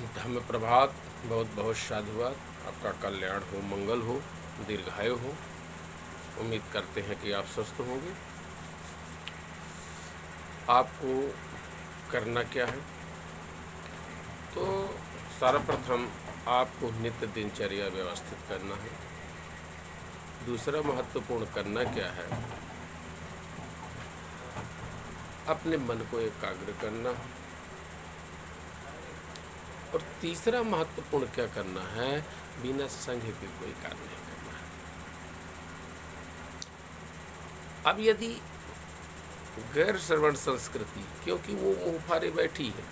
धम्म प्रभात, बहुत बहुत साधुवाद। आपका कल्याण हो, मंगल हो, दीर्घायु हो। उम्मीद करते हैं कि आप स्वस्थ होंगे। आपको करना क्या है? तो सर्वप्रथम आपको नित्य दिनचर्या व्यवस्थित करना है। दूसरा महत्वपूर्ण करना क्या है? अपने मन को एकाग्र करना है। और तीसरा महत्वपूर्ण क्या करना है? बिना संग के कोई कार्य नहीं करना है। अब यदि गैर श्रवण संस्कृति, क्योंकि वो मुँह फाड़े बैठी है,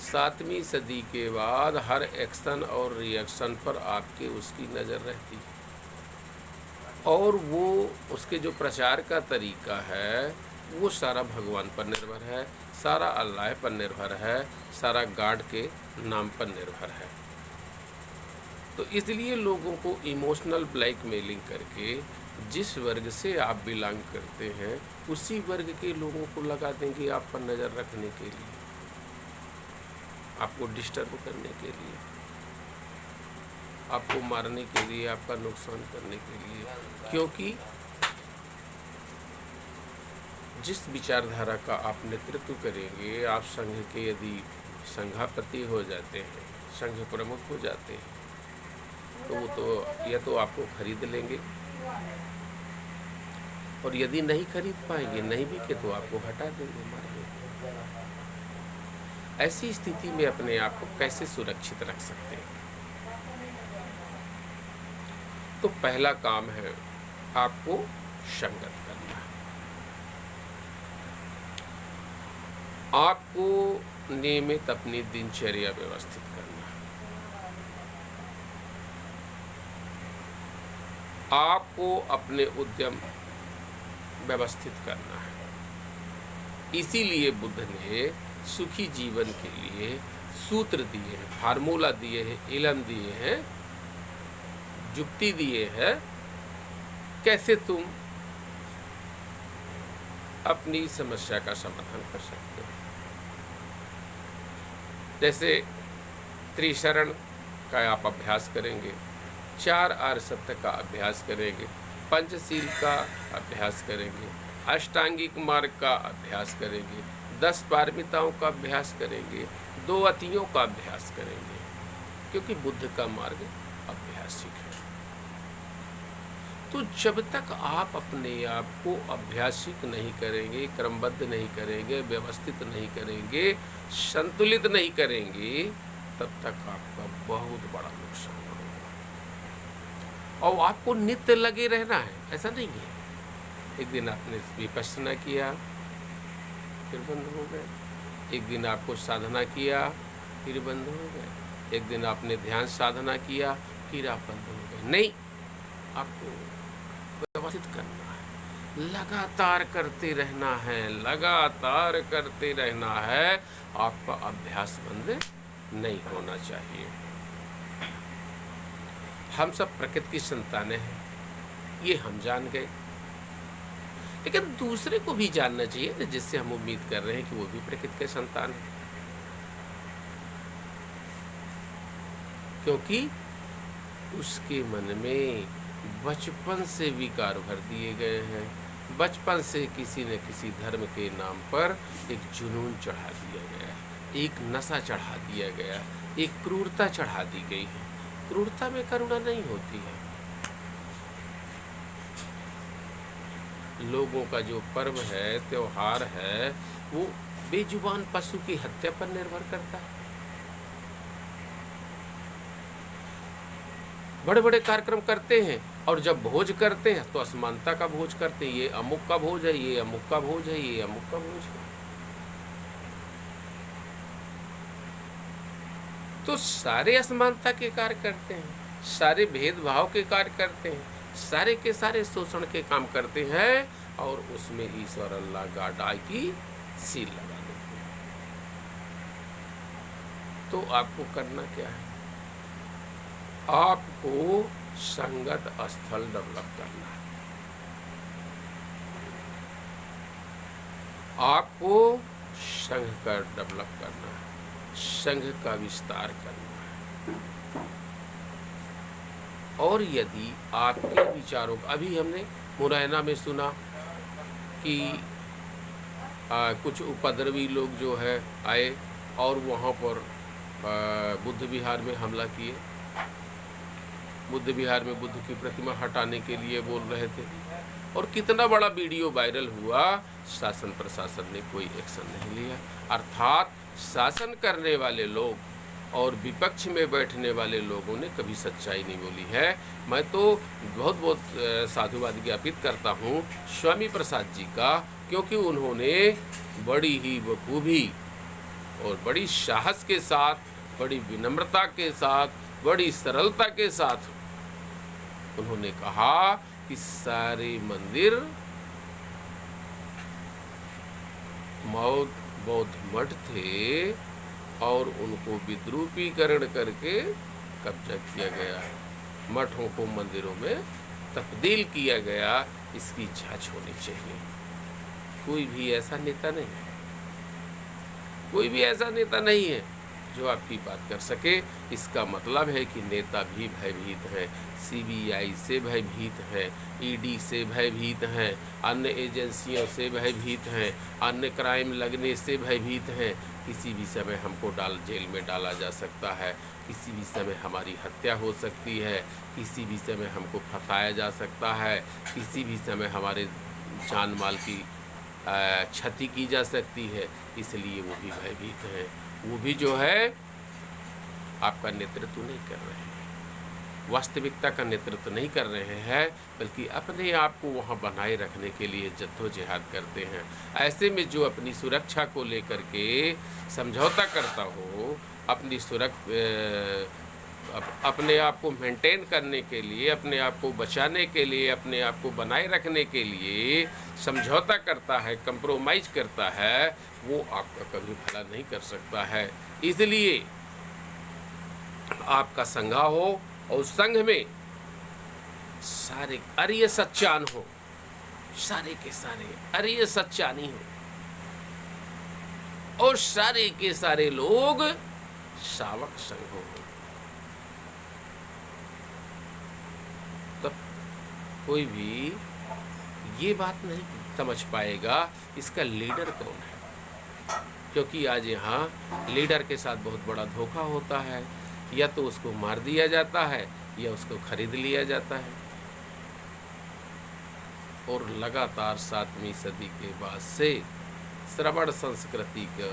7वीं सदी के बाद हर एक्शन और रिएक्शन पर आपके उसकी नज़र रहती है। और वो उसके जो प्रचार का तरीका है वो सारा भगवान पर निर्भर है, सारा अल्लाह पर निर्भर है, सारा गॉड के नाम पर निर्भर है। तो इसलिए लोगों को इमोशनल ब्लैकमेलिंग करके जिस वर्ग से आप बिलोंग करते हैं उसी वर्ग के लोगों को लगा देंगे आप पर नज़र रखने के लिए, आपको डिस्टर्ब करने के लिए, आपको मारने के लिए, आपका नुकसान करने के लिए। क्योंकि जिस विचारधारा का आप नेतृत्व करेंगे, आप संघ के यदि संघापति हो जाते हैं, संघ प्रमुख हो जाते हैं, तो वो तो या तो आपको खरीद लेंगे, और यदि नहीं खरीद पाएंगे, नहीं बिके, तो आपको हटा देंगे, मार देंगे। ऐसी स्थिति में अपने आप को कैसे सुरक्षित रख सकते हैं? तो पहला काम है आपको संगत करना है। आपको नियमित अपनी दिनचर्या व्यवस्थित करना है। आपको अपने उद्यम व्यवस्थित करना है। इसीलिए बुद्ध ने सुखी जीवन के लिए सूत्र दिए हैं, फार्मूला दिए हैं, इल्म दिए हैं, युक्ति दिए हैं, कैसे तुम अपनी समस्या का समाधान कर सकते हो। जैसे त्रिशरण का आप अभ्यास करेंगे, 4 आर्य सत्य का अभ्यास करेंगे, पंचशील का अभ्यास करेंगे, अष्टांगिक मार्ग का अभ्यास करेंगे, 10 पारमिताओं का अभ्यास करेंगे, 2 अतियों का अभ्यास करेंगे, क्योंकि बुद्ध का मार्ग अभ्यासिक है। तो जब तक आप अपने आप को अभ्यासिक नहीं करेंगे, क्रमबद्ध नहीं करेंगे, व्यवस्थित नहीं करेंगे, संतुलित नहीं करेंगे, तब तक आपका बहुत बड़ा नुकसान होगा। और आपको नित्य लगे रहना है, ऐसा नहीं है। एक दिन आपने विपश्यना किया, फिर बंद हो गए। एक दिन आपको साधना किया, फिर बंद हो गए। एक दिन आपने ध्यान साधना किया, फिर आप बंद हो गए। नहीं, आपको व्यवस्थित करना है, लगातार करते रहना है, लगातार करते रहना है। आपका अभ्यास बंद नहीं होना चाहिए। हम सब प्रकृति की संतानें हैं, ये हम जान गए, लेकिन दूसरे को भी जानना चाहिए, जिससे हम उम्मीद कर रहे हैं कि वो भी प्रकृति के संतान है। क्योंकि उसके मन में बचपन से विकार भर दिए गए हैं। बचपन से किसी न किसी धर्म के नाम पर एक जुनून चढ़ा दिया गया है, एक नशा चढ़ा दिया गया, एक क्रूरता चढ़ा दी गई है। क्रूरता में करुणा नहीं होती है। लोगों का जो पर्व है, त्योहार है, वो बेजुबान पशु की हत्या पर निर्भर करता है। बड़े बड़े कार्यक्रम करते हैं, और जब भोज करते हैं तो असमानता का भोज करते हैं। ये अमुक का भोज है, ये अमुक का भोज है, ये अमुक का भोज है। तो सारे असमानता के कार्य करते हैं, सारे भेदभाव के कार्य करते हैं, सारे के सारे शोषण के काम करते हैं, और उसमें ईश्वर अल्लाह गॉड की सील लगा देते हैं। तो आपको करना क्या है? आपको संगत स्थल डेवलप करना है। आपको संघ का डेवलप करना है, संघ का विस्तार करना है। और यदि आपके विचारों अभी हमने मुरैना में सुना कि कुछ उपद्रवी लोग जो है आए और वहाँ पर बुद्ध विहार में हमला किए। बुद्ध विहार में बुद्ध की प्रतिमा हटाने के लिए बोल रहे थे और कितना बड़ा वीडियो वायरल हुआ। शासन प्रशासन ने कोई एक्शन नहीं लिया। अर्थात शासन करने वाले लोग और विपक्ष में बैठने वाले लोगों ने कभी सच्चाई नहीं बोली है। मैं तो बहुत बहुत साधुवाद ज्ञापित करता हूँ स्वामी प्रसाद जी का, क्योंकि उन्होंने बड़ी ही बखूबी और बड़ी साहस के साथ, बड़ी विनम्रता के साथ, बड़ी सरलता के साथ उन्होंने कहा कि सारे मंदिर बौद्ध मठ थे और उनको विद्रूपीकरण करके कब्जा किया गया, मठों को मंदिरों में तब्दील किया गया। इसकी जांच होनी चाहिए। कोई भी ऐसा नेता नहीं है, कोई भी ऐसा नेता नहीं है जो आपकी बात कर सके। इसका मतलब है कि नेता भी भयभीत है, सीबीआई से भयभीत है, ईडी से भयभीत हैं, अन्य एजेंसियों से भयभीत हैं, अन्य क्राइम लगने से भयभीत हैं। किसी भी समय हमको जेल में डाला जा सकता है, किसी भी समय हमारी हत्या हो सकती है, किसी भी समय हमको फंसाया जा सकता है, किसी भी समय हमारे जान माल की क्षति की जा सकती है। इसलिए वो भी भयभीत हैं। वो भी जो है आपका नेतृत्व नहीं कर रहे हैं, वास्तविकता का नेतृत्व नहीं कर रहे हैं, बल्कि अपने आप को वहाँ बनाए रखने के लिए जद्दोजहद करते हैं। ऐसे में जो अपनी सुरक्षा को लेकर के समझौता करता हो, अपने आप को मेंटेन करने के लिए, अपने आप को बचाने के लिए, अपने आप को बनाए रखने के लिए समझौता करता है, कंप्रोमाइज़ करता है, वो आपका कभी भला नहीं कर सकता है। इसलिए आपका संघा हो और संघ में सारे अरिय सच्चान हो, सारे के सारे अरिय सच्चानी हो और सारे के सारे लोग शावक संघ हो। तब कोई भी ये बात नहीं समझ पाएगा इसका लीडर कौन है, क्योंकि आज यहाँ लीडर के साथ बहुत बड़ा धोखा होता है। या तो उसको मार दिया जाता है या उसको खरीद लिया जाता है। और लगातार 7वीं सदी के बाद से श्रवण संस्कृति का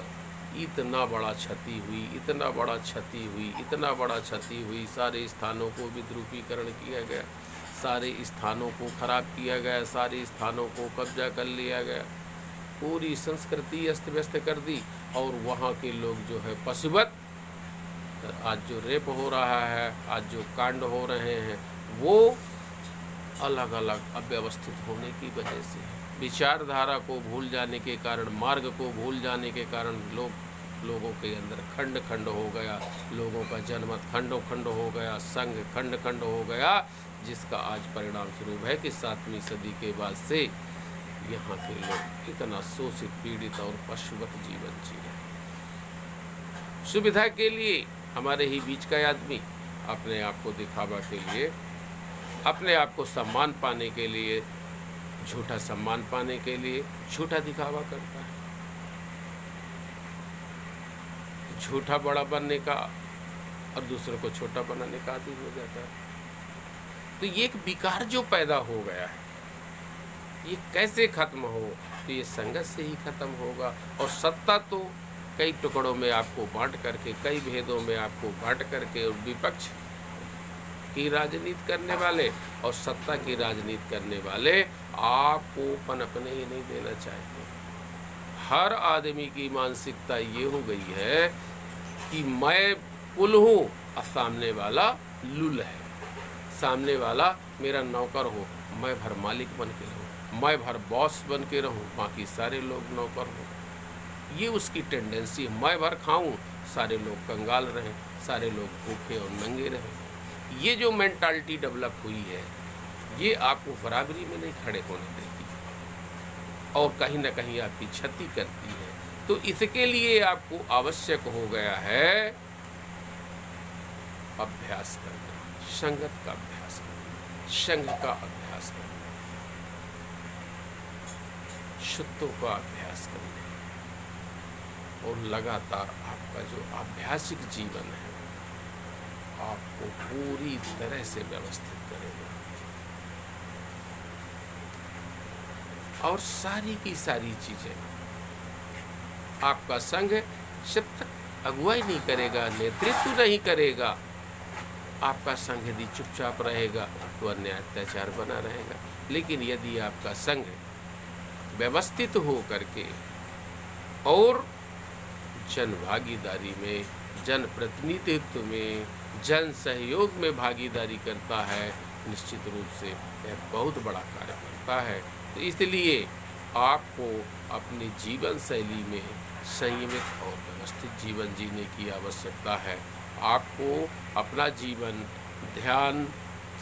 इतना बड़ा क्षति हुई, इतना बड़ा क्षति हुई, इतना बड़ा क्षति हुई। सारे स्थानों को विद्रूपीकरण किया गया, सारे स्थानों को खराब किया गया, सारे स्थानों को कब्जा कर लिया गया, पूरी संस्कृति अस्त व्यस्त कर दी। और वहाँ के लोग जो है पशुवत, आज जो रेप हो रहा है, आज जो कांड हो रहे हैं, वो अलग अलग अव्यवस्थित होने की वजह से, विचारधारा को भूल जाने के कारण, मार्ग को भूल जाने के कारण लोगों के अंदर खंड खंड हो गया, लोगों का जनमत खंडो खंड हो गया, संघ खंड खंड हो गया, जिसका आज परिणाम स्वरूप है कि 7वीं सदी के बाद से यहाँ के लोग इतना शोषित, पीड़ित और पशुवत जीवन जी रहे। सुविधा के लिए हमारे ही बीच का आदमी अपने आप को दिखावा के लिए, अपने आप को सम्मान पाने के लिए, झूठा सम्मान पाने के लिए झूठा दिखावा करता है, झूठा बड़ा बनने का और दूसरों को छोटा बनाने का आदी हो जाता है। तो ये एक विकार जो पैदा हो गया है, ये कैसे खत्म हो? तो ये संघर्ष से ही खत्म होगा। और सत्ता तो कई टुकड़ों में आपको बांट करके, कई भेदों में आपको बांट करके, और विपक्ष की राजनीति करने वाले और सत्ता की राजनीति करने वाले आपको पनपने ही नहीं देना चाहिए। हर आदमी की मानसिकता ये हो गई है कि मैं कुल हूँ और सामने वाला लुल है, सामने वाला मेरा नौकर हो, मैं भर मालिक बन के रहूँ, मैं भर बॉस बन के रहूँ, बाकी सारे लोग नौकर हों। ये उसकी टेंडेंसी, मैं भर खाऊं, सारे लोग कंगाल रहें, सारे लोग भूखे और नंगे रहें। ये जो मेंटालिटी डेवलप हुई है, ये आपको बराबरी में नहीं खड़े होने देती और कहीं ना कहीं आपकी क्षति करती है। तो इसके लिए आपको आवश्यक हो गया है अभ्यास करना, संगत का अभ्यास करना, संघ का अभ्यास करना, शुद्धों का अभ्यास करना, और लगातार आपका जो आभ्यासिक जीवन है आपको पूरी तरह से व्यवस्थित करेगा। और सारी की सारी चीजें आपका संघ जब तक अगुवाई नहीं करेगा, नेतृत्व नहीं करेगा, आपका संघ यदि चुपचाप रहेगा तो अन्याय अत्याचार बना रहेगा। लेकिन यदि आपका संघ व्यवस्थित हो करके और जन भागीदारी में, जन प्रतिनिधित्व में, जन सहयोग में भागीदारी करता है, निश्चित रूप से यह बहुत बड़ा कार्य करता है। तो इसलिए आपको अपनी जीवन शैली में संयमित और व्यवस्थित जीवन जीने की आवश्यकता है। आपको अपना जीवन ध्यान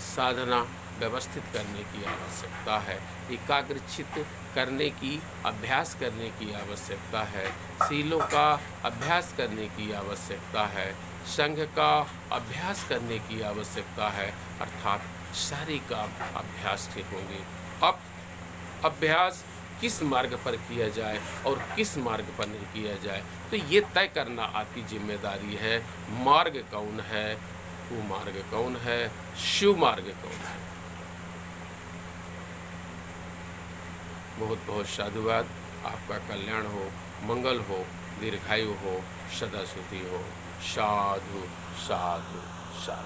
साधना व्यवस्थित करने की आवश्यकता है, एकाग्रचित्त करने की अभ्यास करने की आवश्यकता है, शीलों का अभ्यास करने की आवश्यकता है, संघ का अभ्यास करने की आवश्यकता है, अर्थात सारी का अभ्यास के होंगे। अब अभ्यास किस मार्ग पर किया जाए और किस मार्ग पर नहीं किया जाए, तो ये तय करना आपकी जिम्मेदारी है। मार्ग कौन है, कुमार्ग कौन है, शिव मार्ग कौन है। बहुत बहुत साधुवाद। आपका कल्याण हो, मंगल हो, दीर्घायु हो, सदा सुखी हो। साधु साधु साधु।